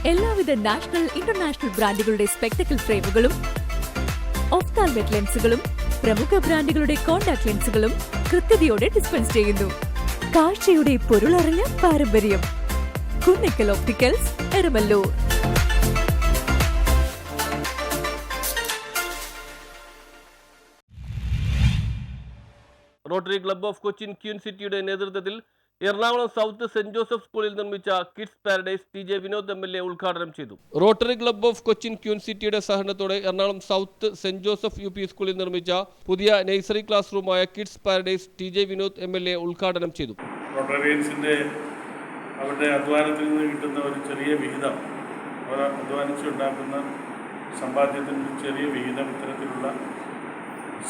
എല്ലാവിധ national international ബ്രാൻഡുകളുടെ spectacle ഫ്രെയിമുകളും ഒഫ്താൽമെറ്റ് ലെൻസുകളും പ്രമുഖ ബ്രാൻഡുകളുടെ കോൺടാക്ട് ലെൻസുകളും കൃത്യതയോടെ ഡിസ്പെൻസ് ചെയ്യുന്നു. കാഴ്ചയുടെ പൊരുളറിഞ്ഞ പാരമ്പര്യം. Kunnikkal opticals, Eramallur. Rotary club of Cochin queen സിറ്റിയുടെ നേതൃത്വത്തിൽ എറണാകുളം സൗത്ത് സെന്റ് ജോസഫ് സ്കൂളിൽ നിർമ്മിച്ച kids paradise TJ Vinod MLA ഉദ്ഘാടനം ചെയ്തു. Rotary club of Cochin queen സിറ്റിയുടെ സഹകരണത്തോടെ Ernakulam south Saint Joseph UP സ്കൂളിൽ നിർമ്മിച്ച പുതിയ നഴ്സറി ക്ലാസ് റൂമായ kids paradise TJ Vinod MLA ഉദ്ഘാടനം ചെയ്തു. റോട്ടറിയൻസിൻ്റെ അവരുടെ അധ്വാനത്തിൽ നിന്ന് കിട്ടുന്ന ഒരു ചെറിയ വിഹിതം, അവർ അധ്വാനിച്ചുണ്ടാക്കുന്ന സമ്പാദ്യത്തിൻ്റെ ചെറിയ വിഹിതം ഇത്തരത്തിലുള്ള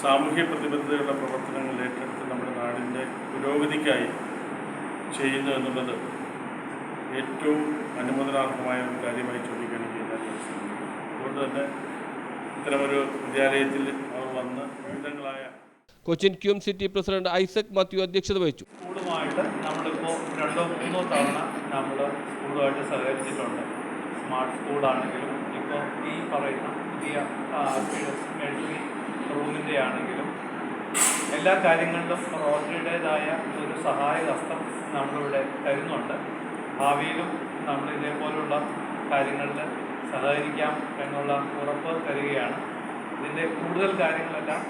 സാമൂഹ്യ പ്രതിബദ്ധതയുള്ള പ്രവർത്തനങ്ങൾ ഏറ്റെടുത്ത് നമ്മുടെ നാടിൻ്റെ പുരോഗതിക്കായി ചെയ്യുന്നു എന്നുള്ളത് ഏറ്റവും അനുമോദനാർഹമായ ഒരു കാര്യമായി ചോദിക്കുകയാണെങ്കിൽ ഞാൻ മനസ്സിലാക്കുന്നു. അതുകൊണ്ട് തന്നെ ഇത്തരമൊരു വിദ്യാലയത്തിൽ അവർ വന്ന് വിവിധങ്ങളായ Cochin queen city president Isaac Mathew അധ്യക്ഷത വഹിച്ചു. സ്കൂളുമായിട്ട് നമ്മളിപ്പോൾ 2-3 തവണ നമ്മൾ സ്കൂളുമായിട്ട് സഹകരിച്ചിട്ടുണ്ട്. സ്മാർട്ട് സ്കൂളാണെങ്കിലും ഇപ്പോൾ ഈ പറയുന്ന പുതിയ നഴ്സറി റൂമിൻ്റെ ആണെങ്കിലും എല്ലാ കാര്യങ്ങളിലും റോട്ടറിയുടേതായ ഒരു സഹായഹസ്തം നമ്മളിവിടെ തരുന്നുണ്ട്. ഭാവിയിലും നമ്മൾ ഇതേപോലുള്ള കാര്യങ്ങളിൽ സഹകരിക്കാം എന്നുള്ള ഉറപ്പ് തരികയാണ്. ഇതിൻ്റെ കൂടുതൽ കാര്യങ്ങളെല്ലാം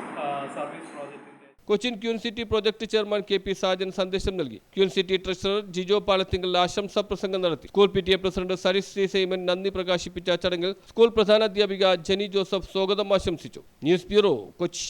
സർവീസ് പ്രോജക്റ്റിൻ്റെ Cochin queen city project chairman KP Sajan സന്ദേശം നൽകി. Queen city treasurer Jijo Palathinkal ആശംസാ പ്രസംഗം നടത്തി. School PTA president Saris C. Simon നന്ദി പ്രകാശിപ്പിച്ച ചടങ്ങിൽ സ്കൂൾ പ്രധാനാധ്യാപിക ജെനി ജോസഫ് സ്വാഗതം ആശംസിച്ചു. News bureau, Kochi.